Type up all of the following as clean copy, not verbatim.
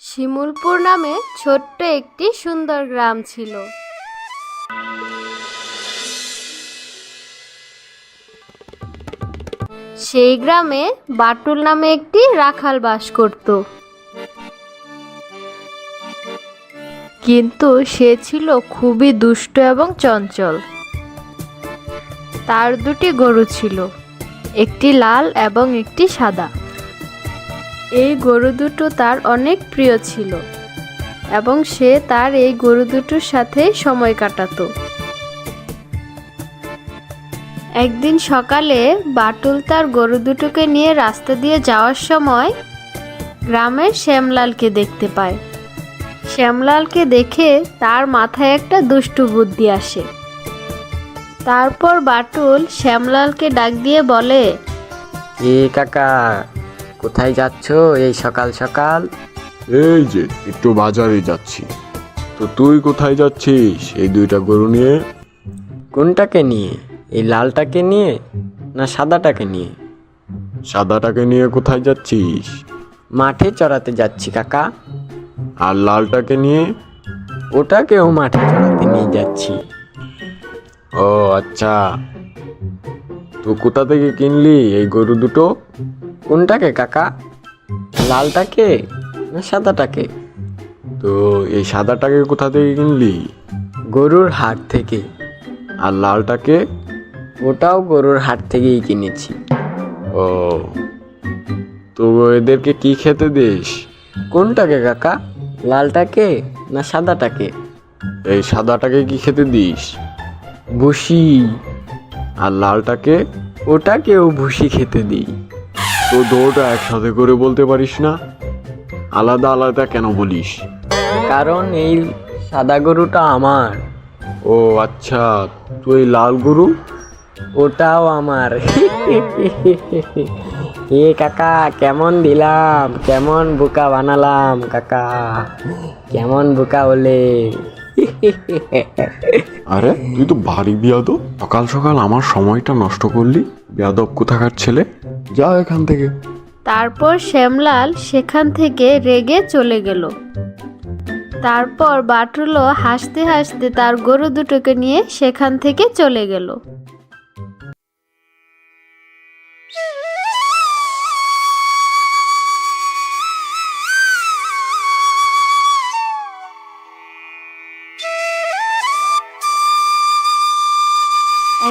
শিমুলপুর নামে ছোট্ট একটি সুন্দর গ্রাম ছিল। সেই গ্রামে বাটুল নামে একটি রাখাল বাস করত। কিন্তু সে ছিল খুবই দুষ্ট এবং চঞ্চল। তার দুটি গরু ছিল, একটি লাল এবং একটি সাদা। এই গরু দুটো তার অনেক প্রিয় ছিল এবং সে তার এই গরু দুটোর সাথে সময় কাটাতো। একদিন সকালে বাটুল তার গরু দুটোকে নিয়ে রাস্তা দিয়ে যাওয়ার সময় গ্রামের শ্যামলালকে দেখতে পায়। শ্যামলালকে দেখে তার মাথায় একটা দুষ্টু বুদ্ধি আসে। তারপর বাটুল শ্যামলালকে ডাক দিয়ে বলে, এ কাকা, কোথায় যাচ্ছ এই সকাল সকাল? এই যে একটু বাজারে যাচ্ছি। তো তুই কোথায় যাচ্ছিস এই দুইটা গরু নিয়ে? কোনটাকে নিয়ে? এই লালটাকে নিয়ে না সাদাটাকে নিয়ে? সাদাটাকে নিয়ে কোথায় যাচ্ছিস? মাঠে চড়াতে যাচ্ছি কাকা। আর লালটাকে নিয়ে? ওটাকেও মাঠে চড়াতে নিয়ে যাচ্ছি। ও আচ্ছা, তো কোথা থেকে কিনলি এই গরু দুটো? কোনটাকে কাকা? লালটাকে না সাদাটাকে? তো এই সাদাটাকে কোথা থেকে কিনলি? গরুর হাট থেকে। আর লালটাকে? ওটাও গরুর হাট থেকেই কিনেছি। ও, তো এদেরকে কি খেতে দিস? কোনটাকে কাকা? লালটাকে না সাদাটাকে? এই সাদাটাকে কি খেতে দিস? ভুসি। আর লালটাকে? ওটাকেও ভুসি খেতে দিই। তো দুটোটা একসাথে করে বলতে পারিস না? আলাদা আলাদা কেন বলিস? কারণ এই সাদা গরুটা আমার। ও আচ্ছা, তুই লাল গরু? ওটাও আমার। এ কাকা, কেমন দিলাম, কেমন বোকা বানালাম কাকা, কেমন বোকা বলে। আরে তুই তো ভারী বিয়াদব, সকাল সকাল আমার সময়টা নষ্ট করলি। বিয়াদব কোথাকার ছেলে, যা এখান থেকে। তারপর শ্যামলাল সেখান থেকে রেগে চলে গেল। তারপর বাটুলও হাসতে হাসতে তার গরু দুটোকে নিয়ে সেখান থেকে চলে গেল।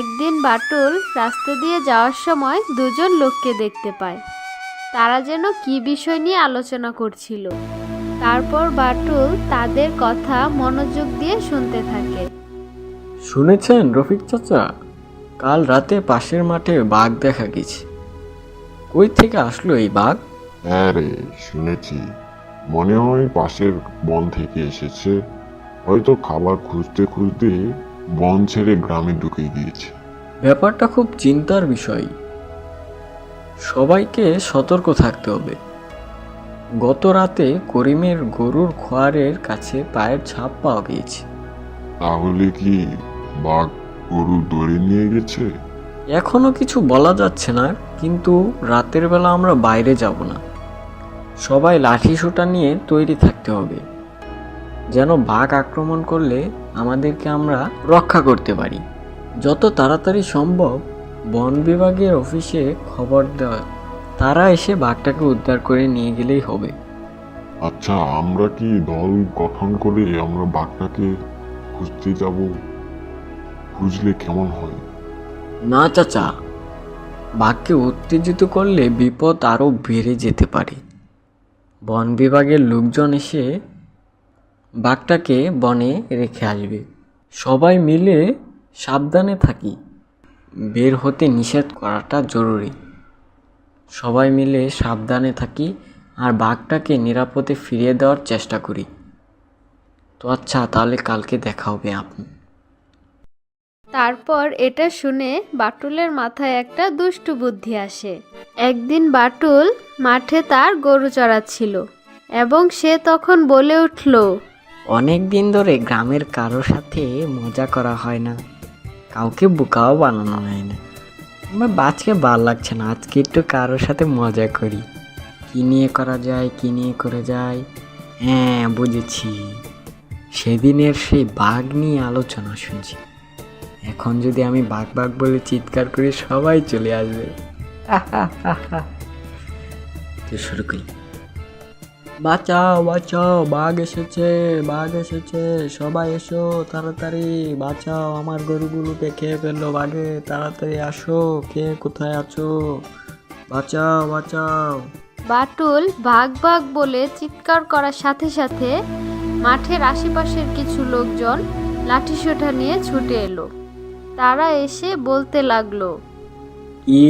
একদিন বাটুল রাস্তা দিয়ে যাওয়ার সময় দুজন লোককে দেখতে পায়। তারা যেন কি বিষয় নিয়ে আলোচনা করছিল। তারপর বাটুল তাদের কথা মনোযোগ দিয়ে শুনতে থাকে। শুনেছেন রফিক চাচা, কাল রাতে পাশের মাঠে বাঘ দেখা গেছে। কই থেকে আসলো এই বাঘ? হ্যাঁ রে, শুনেছি। মনে হয় পাশের বন থেকে এসেছে। হয়তো খাবার খুঁজতে খুঁজতে বন ছেড়ে গ্রামে ঢুকে গিয়েছে। ব্যাপারটা খুব চিন্তার বিষয়। সবাইকে সতর্ক থাকতে হবে। গত রাতে করিমের গরুর খোয়ারের কাছে পায়ের ছাপ পাওয়া গিয়েছে। তাহলে কি বাঘ গরু ধরে নিয়ে গেছে? এখনো কিছু বলা যাচ্ছে না, কিন্তু রাতের বেলা আমরা বাইরে যাব না। সবাই লাঠি সোঁটা নিয়ে তৈরি থাকতে হবে, যেন বাঘ আক্রমণ করলে আমাদেরকে আমরা রক্ষা করতে পারি। যত তাড়াতাড়ি সম্ভব বন বিভাগের অফিসে খবর দেওয়া, তারা এসে বাঘটাকে উদ্ধার করে নিয়ে গেলেই হবে। আচ্ছা, আমরা কি দল গঠন করে আমরা বাঘটাকে খুঁজতে যাব? খুঁজলে কেমন হয়? না চাচা, বাঘকে উত্তেজিত করলে বিপদ আরও বেড়ে যেতে পারে। বন বিভাগের লোকজন এসে বাঘটাকে বনে রেখে আসবে। সবাই মিলে সাবধানে থাকি। বের হতে নিষেধ করাটা জরুরি। সবাই মিলে সাবধানে থাকি আর বাঘটাকে নিরাপদে ফিরিয়ে দেওয়ার চেষ্টা করি। তো আচ্ছা, তাহলে কালকে দেখা হবে আপনি। তারপর এটা শুনে বাটুলের মাথায় একটা দুষ্টু বুদ্ধি আসে। একদিন বাটুল মাঠে তার গরু চড়াচ্ছিল এবং সে তখন বলে উঠল, অনেক দিন ধরে গ্রামের কারোর সাথে মজা করা হয় না, কাউকে বোকাও বানানো হয় না। আমার আজকে ভাল লাগছে না, আজকে একটু কারোর সাথে মজা করি। কি নিয়ে করা যায়, কি নিয়ে করে যায়। হ্যাঁ, বুঝেছি। সেদিনের সেই বাঘ নিয়ে আলোচনা শুনছি। এখন যদি আমি বাঘ বাঘ বলে চিৎকার করি, সবাই চলে আসবে। তো শুরু করি। বাঁচাও বাঁচাও, বাঘ এসেছে, বাঘ এসেছে, সবাই এসো তাড়াতাড়ি, বাঁচাও, আমার গরুগুলোকে খেয়ে ফেললো বাঘে, তাড়াতাড়ি আসো, কে কোথায় আছো, বাঁচাও বাঁচাও। বাটুল বাঘ বাঘ বলে চিৎকার করার সাথে সাথে মাঠের আশেপাশের কিছু লোকজন লাঠিসোঁটা নিয়ে ছুটে এলো। তারা এসে বলতে লাগলো, কি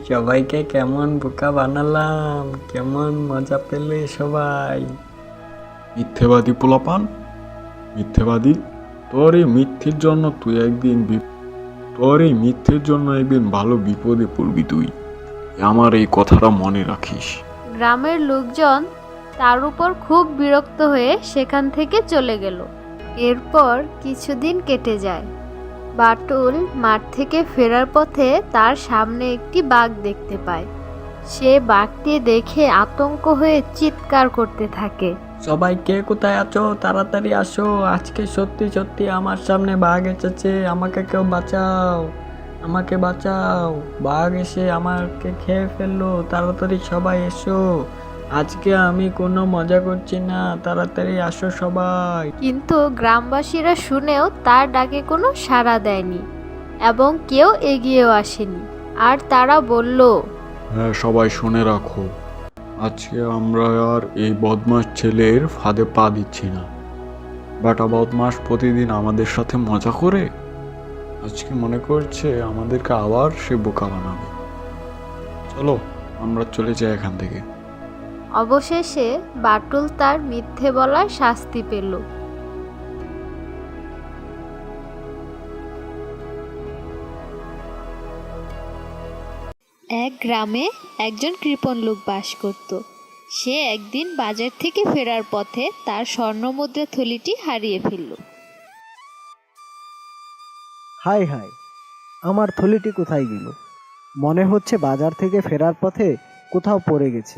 সবাইকে কেমন বোকা বানালাম, কেমন মজা পেলে সবাই। মিথ্যেবাদী পোলাপান, মিথ্যেবাদী, তোর এই মিথ্যের জন্য ভালো বিপদে পড়বি তুই। আমার এই কথাটা মনে রাখিস। গ্রামের লোকজন তার উপর খুব বিরক্ত হয়ে সেখান থেকে চলে গেল। এরপর কিছুদিন কেটে যায়। বাটুল মাঠ থেকে ফেরার পথে তার সামনে একটি বাঘ দেখতে পায়। সে বাঘটি দেখে আতঙ্ক হয়ে চিৎকার করতে থাকে। সবাই কে কোথায় আছো, তাড়াতাড়ি আসো, আজকে সত্যি সত্যি আমার সামনে বাঘ এসেছে, আমাকে কেউ বাঁচাও, আমাকে বাঁচাও, বাঘ এসে আমাকে খেয়ে ফেললো, তাড়াতাড়ি সবাই এসো, আজকে আমি কোনো মজা করছি না, তাড়াতাড়ি আসো সবাই। কিন্তু গ্রামবাসীরা শুনেও তার ডাকে কোনো সাড়া দেয়নি এবং কেউ এগিয়েও আসেনি। আর তারা বলল, হ্যাঁ, সবাই শুনে রাখো, আজকে আমরা আর এই বদমাস ছেলের ফাঁদে পা দিচ্ছি না। বেটা বদমাস প্রতিদিন আমাদের সাথে মজা করে আজকে মনে করছে আমাদেরকে আবার সে বোকা বানাবে। চলো আমরা চলে যাই এখান থেকে। অবশেষে বাটুল তার মিথ্যে বলার শাস্তি পেল। এক গ্রামে একজন কৃপণ লোক বাস করত। সে একদিন বাজার থেকে ফেরার পথে তার স্বর্ণমুদ্রা থলিটি হারিয়ে ফেলল। হায় হায়, আমার থলিটি কোথায় গেল? মনে হচ্ছে বাজার থেকে ফেরার পথে কোথাও পড়ে গেছে।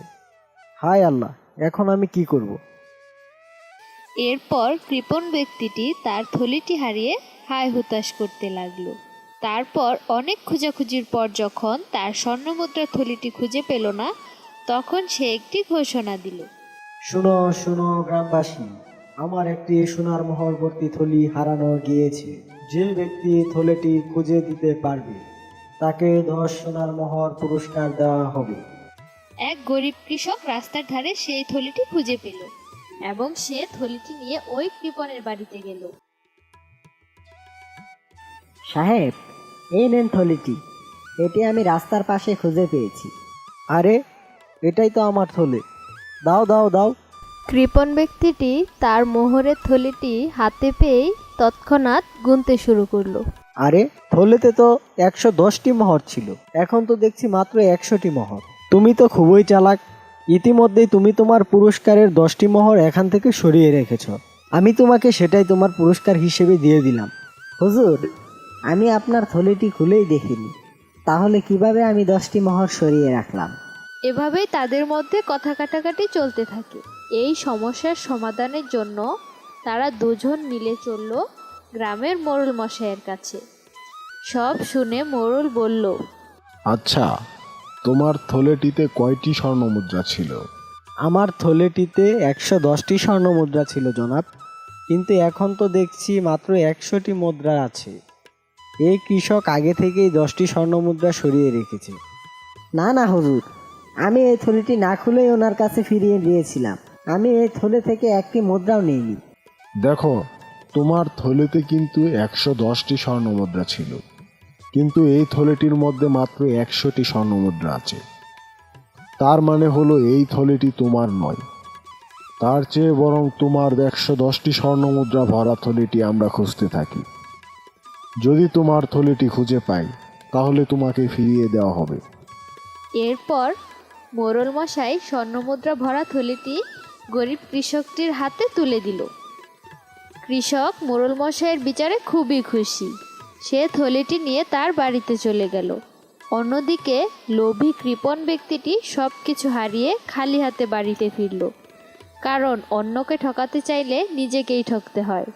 হায় আল্লাহ, এখন আমি কি করব? এরপর কৃপণ ব্যক্তিটি তার থলিটি হারিয়ে হায় হুতাশ করতে লাগলো। তারপর অনেক খোঁজাখুঁজির পর যখন তার স্বর্ণমুদ্রার থলিটি খুঁজে পেল না, তখন সে একটি ঘোষণা দিল। শুনো শুনো গ্রামবাসী, আমার একটি সোনার মোহর ভর্তি থলি হারানো গিয়েছে। যে ব্যক্তি থলিটি খুঁজে দিতে পারবে তাকে 10 সোনার মোহর পুরস্কার দেওয়া হবে। এক গরিব কৃষক রাস্তার ধারে সেই থলিটি খুঁজে পেল এবং সে থলিটি নিয়ে ওই কৃপণের বাড়িতে গেল। সাহেব, এই নেন থলিটি, এটি আমি রাস্তার পাশে খুঁজে পেয়েছি। আরে, এটাই তো আমার থলে, দাও দাও দাও। কৃপণ ব্যক্তিটি তার মোহরের থলিটি হাতে পেয়েই তৎক্ষণাৎ গুনতে শুরু করলো। আরে, থলেতে তো 110টি মোহর ছিল, এখন তো দেখছি মাত্র 100টি মোহর। তুমি তো খুবই চালাক। ইতিমধ্যেই তুমি তোমার পুরস্কারের 10টি মোহর এখান থেকে সরিয়ে রেখেছ। আমি তোমাকে সেটাই তোমার পুরস্কার হিসেবে দিয়ে দিলাম। হুজুর, আমি আপনার থলিটি খুলেই দেখিনি, তাহলে কিভাবে আমি 10টি মোহর সরিয়ে রাখলাম? এভাবেই তাদের মধ্যে কথা কাটাকাটি চলতে থাকে। এই সমস্যার সমাধানের জন্য তারা দুজন মিলে চলল গ্রামের মোড়ল মশাইয়ের কাছে। সব শুনে মোড়ল বলল, আচ্ছা, তোমার থলেটিতে কয়টি স্বর্ণমুদ্রা ছিল? আমার থলেটিতে 110টি স্বর্ণ মুদ্রা ছিল জনাব, কিন্তু এখন তো দেখছি মাত্র 100টি মুদ্রা আছে। এই কৃষক আগে থেকেই 10টি স্বর্ণ মুদ্রা সরিয়ে রেখেছে। না না হুজুর, আমি এই থলিটি না খুলেই ওনার কাছে ফিরিয়ে দিয়েছিলাম। আমি এই থলে থেকে একটি মুদ্রাও নিইনি। দেখো, তোমার থলেতে কিন্তু 110টি স্বর্ণমুদ্রা ছিল, কিন্তু এই থলেটির মধ্যে মাত্র 100টি স্বর্ণমুদ্রা আছে। তার মানে হলো এই থলেটি তোমার নয়। তার চেয়ে বরং তোমার 110টি স্বর্ণমুদ্রা ভরা থলেটি আমরা খুঁজতে থাকি। যদি তোমার থলেটি খুঁজে পাই, তাহলে তোমাকে ফিরিয়ে দেওয়া হবে। এরপর মোড়ল মশাই স্বর্ণমুদ্রা ভরা থলিটি গরিব কৃষকটির হাতে তুলে দিল। কৃষক মোড়ল মশাইয়ের বিচারে খুবই খুশি। সে থলিটি নিয়ে তার বাড়িতে চলে গেল। অন্যদিকে লোভী কৃপণ ব্যক্তিটি সব কিছু হারিয়ে খালি হাতে বাড়িতে ফিরল। কারণ অন্যকে ঠকাতে চাইলে নিজেকেই ঠকতে হয়।